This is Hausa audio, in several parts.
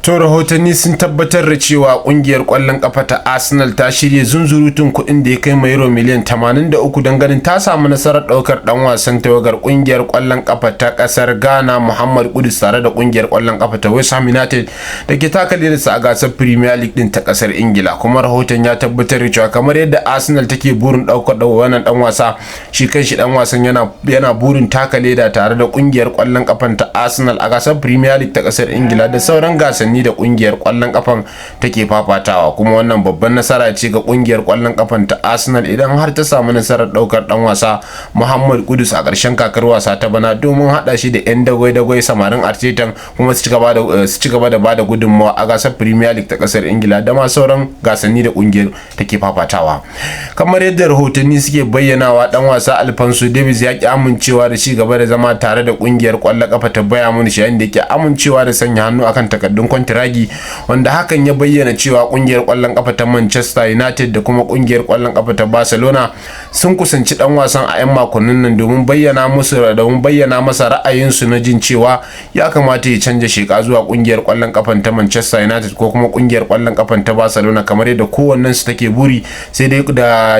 To rahotanni sun tabbatar da cewa kungiyar kwallon kafa ta Arsenal ta shirya zunzurutun kuɗin da ya kai euro miliyan 83 don ganin ta samu nasarar ɗaukar ɗan wasan tawagar kungiyar kwallon kafa ta ƙasar Ghana Muhammad Kudus tare da kungiyar kwallon kafa ta West Ham United da ke taka ledarsa a gasar Premier League din ta ƙasar Ingila. Kuma rahoton ya tabbatar da cewa kamar yadda Arsenal take burin ɗaukar wannan ɗan wasa, shi kanshi ɗan wasan yana burin taka leda tare da kungiyar kwallon kafan ta Arsenal a gasar Premier League ta ƙasar Ingila da sauran gasanni da kungiyar kwallon kafan take fafatawa. Kuma wannan babban nasara ce ga kungiyar kwallon kafan ta Arsenal idan har ta samu nasarar daukar dan wasa Muhammad Kudus a ƙarshen kakar wasa ta bana domin hada shi da yan dagwai samarin Arteta, kuma su ci gaba da bada gudunmawa a gasar Premier League ta kasar Ingila da ma sauran gasanni da kungiyar take fafatawa. Kamar yadda rahotanni suke bayyanawa, dan wasa Alphonso Davies ya ki amincewa da ci gaba da zama tare da kungiyar kwallon kafa ta Bayern Munich, yayin da yake amincewa da sanya hannu akan takaddun kwantiragi, wanda hakan ya bayyana cewa kungiyar kwallon kafa ta Manchester United da kuma kungiyar kwallon kafa ta Barcelona sun kusanci dan wasan a 'yan makonnin nan domin bayyana masa ra'ayinsu na jin cewa ya kamata ya canja sheka zuwa kungiyar kwallon kafan ta Manchester United ko kuma kungiyar kwallon kafan ta Barcelona kamar yadda kowannen su take buri. Sai dai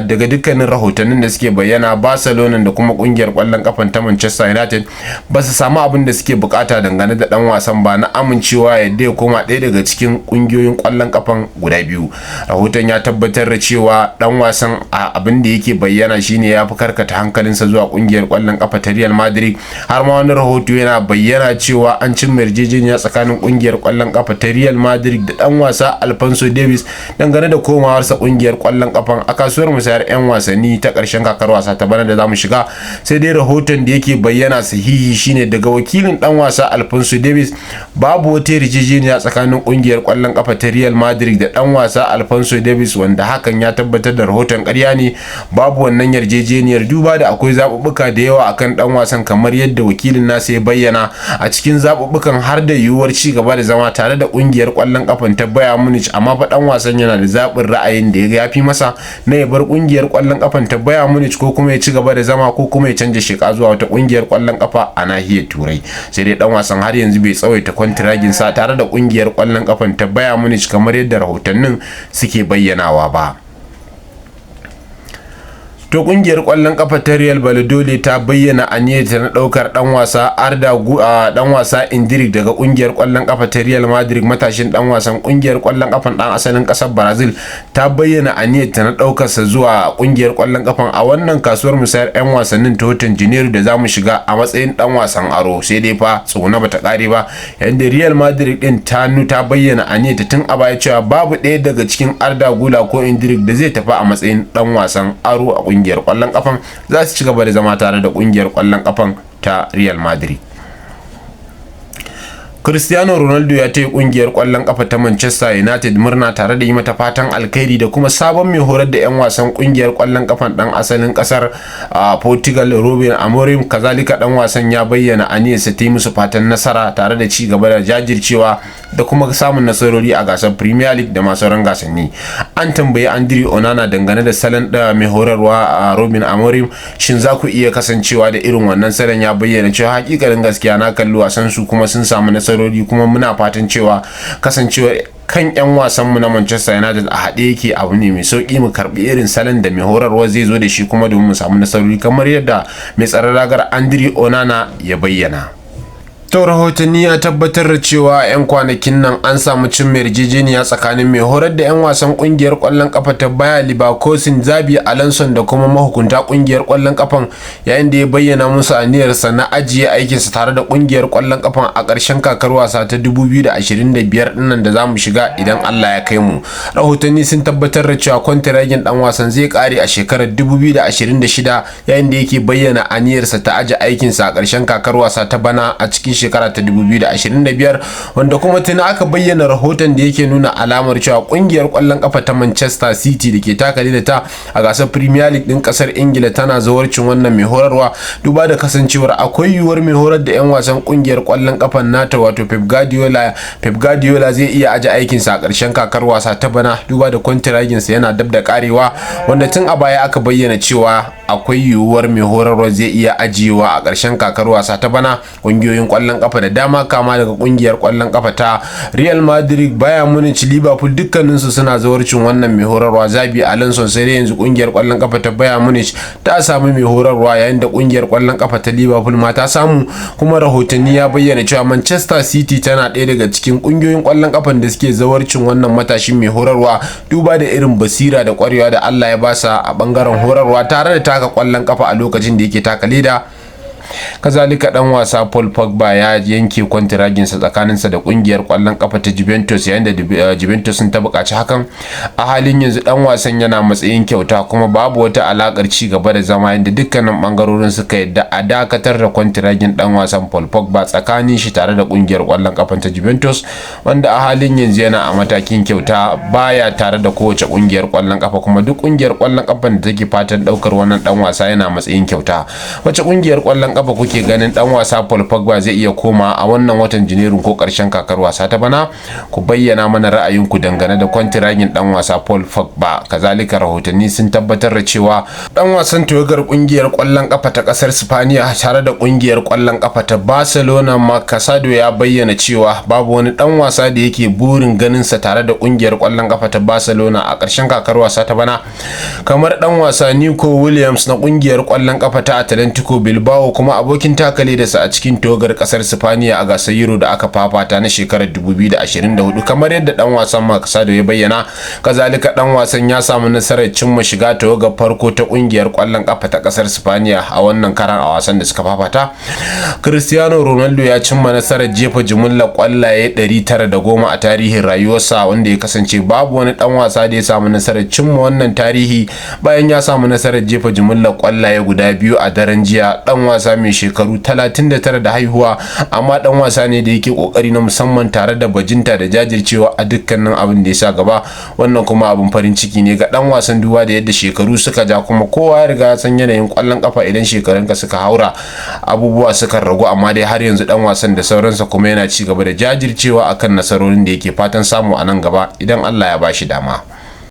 daga dukkanin rahotannin da suke bayyana, Barcelona da kuma kungiyar kwallon kafan ta Manchester United ba su samu abin da suke bukata dangane da dan wasan ba na amincewa yadda ya koma ɗaya daga cikin kungiyoyin kwallon kafan guda biyu. Rahoton ya tabbatar da cewa dan wasan abin da yake bayyana shine ya fi karkata hankalinsa zuwa kungiyar kwallon kafa ta Real Madrid. Har ma wani rahoto yana bayyana cewa an cimma yarjejeniya tsakanin kungiyar kwallon kafa ta Real Madrid da dan wasa Alphonso Davies dangane da komawarsa kungiyar kwallon kafan a kasuwar musayar 'yan wasanni ta karshen kakar wasa ta bana da zamu shiga. Sai dai rahoton da yake bayyana sahihi shine daga wakilin dan wasa Alphonso Davies babu wata yarjejeniya tsakanin kungiyar kwallon kafa ta Real Madrid da dan wasa Alphonso Davies, wanda hakan ya tabbatar da rahoton ƙarya ne. Babu wannan yarjejeniyar duba da akwai zaɓuɓɓuka da yawa akan dan wasan kamar yadda wakilin nasa ya bayyana. A cikin zaɓuɓɓukan har da yiwuwar ci gaba da zama tare da kungiyar kwallon kafan ta Bayern Munich, amma fa dan wasan yana da zaɓin ra'ayin da ya fi masa na ya bar kungiyar kwallon kafan ta Bayern Munich ko kuma ya ci gaba da zama ko kuma ya canja sheka zuwa wata kungiyar kwallon kafa a nahiyar Turai. Sai dai dan wasan har yanzu bai tsawaita kwantiragin sa tare da kungiyar kwallon kafan ta Bayern Munich kamar yadda rahotannin suke bayyanawa ba. To kungiyar kwallon kafa ta Real Valladolid ta bayyana aniyarta na daukar dan wasa dan wasa Endrick daga kungiyar kwallon kafa ta Real Madrid. Matashin dan wasan kungiyar kwallon kafan dan asalin kasar Brazil ta bayyana aniyarta na daukar sa zuwa kungiyar kwallon kafan a wannan kasuwar musayar 'yan wasannin ta watan Janairu da zamu shiga a matsayin dan wasan aro. Sai dai fa tsona bata kare ba, yayin da Real Madrid din ta bayyana aniyarta tun a baya cewa babu ɗaya daga cikin Arda Güler ko Endrick da zai tafi a matsayin dan wasan aro a kungiyar kwallon kafan. Za su ci gaba da zama tare da kungiyar kwallon kafan ta Real Madrid. Cristiano Ronaldo ya taya kungiyar kwallon kafa ta Manchester United murna tare da yi mata fatan alkhairi da kuma sabon mai horar da 'yan wasan kungiyar kwallon kafan dan asalin kasar Portugal Ruben Amorim. Kazalika dan wasan ya bayyana aniyarsa ta yi musu fatan nasara tare da ci gaba da jajircewa da kuma samun nasarori a gasar Premier League da masu sauran gasanni. An tambayi Andre Onana dangane da salon da mai horarwa Ruben Amorim, shin za ku iya kasancewa da irin wannan salon? Ya bayyana cewa hakikanin gaskiya na kalli wasan su kuma sun samu nasarori, kuma muna fatan cewa kasancewa kan 'yan wasanmu na Manchester United a haɗe yake abu ne mai sauƙi mu karɓi irin salon da mai horarwa zai zo da shi kuma domin mu samu nasarori kamar yadda mai tsaron ragar Andre Onana ya bayyana. To rahotanni ya tabbatar da cewa 'yan kwanakin nan an samu cin yarjejeniya tsakanin mai horar da 'yan wasan kungiyar kwallon kafa ta Bayer Leverkusen Xabi Alonso da kuma mahukunta kungiyar kwallon kafan, yayin da ya bayyana musu aniyarsa na ajiye aikinsa tare da kungiyar kwallon kafan a ƙarshen kakar wasa ta 2025 dinnan da zamu shiga idan Allah ya kai mu. Rahotanni sun tabbatar da cewa kwantiragin dan wasan zai kare a shekarar 2026, yayin da yake bayyana aniyarsa ta ajiye aikinsa a ƙarshen kakar wasa ta bana a cikin shekara ta 2025, wanda kuma tuni aka bayyana rahoton da yake nuna alamar cewa kungiyar kwallon kafa ta Manchester City da ke taka da ta a gasar Premier League din kasar Ingila tana zawarcin wannan mai horarwa, duba da kasancewar akwai yiwuwar mai horar da 'yan wasan kungiyar kwallon kafan nata wato Pep Guardiola zai iya aje aikinsa a ƙarshen kakar wasa ta bana, duba da kwantiraginsa yana dab da karewa, wanda tun a baya aka bayyana cewa akwai yiwuwar mai horarwa zai iya ajiyewa a ƙarshen kakar wasa ta bana. Kungiyoyin kwallon kwallon kafa da dama, kama daga kungiyar kwallon kafa ta Real Madrid, Bayern Munich, Liverpool, dukkaninsu suna zawarcin wannan mai horarwa Xabi Alonso. Sai dai yanzu kungiyar kwallon kafa ta Bayern Munich ta samu mai horarwa, yayin da kungiyar kwallon kafa ta Liverpool ma ta samu. Kuma rahotanni ya bayyana cewa Manchester City tana ɗaya daga cikin kungiyoyin kwallon kafan da suke zawarcin wannan matashin mai horarwa, duba da irin basira da kwarewa da Allah ya basa a bangaren horarwa tare da taka kwallon kafa a lokacin da yake taka leda. Kazalika dan wasa Paul Pogba ya yanke kwantiraginsa tsakaninsa da kungiyar kwallon kafa ta Juventus, yayin da Juventus sun ta buƙaci hakan. A halin yanzu dan wasan yana matsayin kyauta, kuma babu wata alakar ci gaba da zama, yadda dukkanin bangarorin suka yadda a dakatar da kwantiragin dan wasan Paul Pogba tsakanin shi tare da kungiyar kwallon kafa ta Juventus, wanda a halin yanzu yana a matakin kyauta, baya tare da kowace kungiyar kwallon kafa. Kuma duk kungiyar kwallon kafa da take fatan daukar wannan dan wasa yana matsayin kyauta. Wace kungiyar kwallon kafa kuke ganin dan wasa Paul Pogba zai iya koma a wannan watan Janairu ko karshen kakar wasa ta bana? Ku bayyana mana ra'ayinku dangane da kwantiragin dan wasa Paul Pogba. Kazalika rahotanni sun tabbatar da cewa dan wasan tawagar kungiyar kwallon kafa ta kasar Spaniya tare da kungiyar kwallon kafa ta Barcelona, Casado, ya bayyana cewa babu wani dan wasa da yake burin ganin sa tare da kungiyar kwallon kafa ta Barcelona a karshen kakar wasa ta bana, kamar dan wasa Nico Williams na kungiyar kwallon kafa ta Atletico Bilbao, kuma abokin takale da sa a cikin togar kasar Spaniya a gasar Euro da aka fafata na shekarar 2024, kamar yadda dan wasan Casado ya bayyana. Kazalika dan wasan ya samu nasarar cimma shiga togar farko ta kungiyar kwallon kafa ta kasar Spaniya a wannan karan a wasan da suka fafata. Cristiano Ronaldo ya cimma nasarar jefa jumlar kwallaye 910 a tarihin rayuwarsa, wanda ya kasance babu wani dan wasa da ya samu nasarar cimma wannan tarihi bayan ya samu nasarar jefa jumlar kwallaye guda biyu a daren jiya. Dan wasa mai shekaru 39 da haihuwa, amma dan wasa ne da yake kokari na musamman tare da bajinta da jajircewa a dukkanin abin da ya sa gaba. Wannan kuma abin farin ciki ne ga dan wasan, duba da yadda shekaru suka ja, kuma kowa ya riga san yanayin kwallon kafa idan shekarunka suka haura abubuwa suka ragu, amma dai har yanzu dan wasan da sauransa kuma yana ci gaba da jajircewa akan nasarorin da yake fatan samu a nan gaba idan Allah ya bashi dama.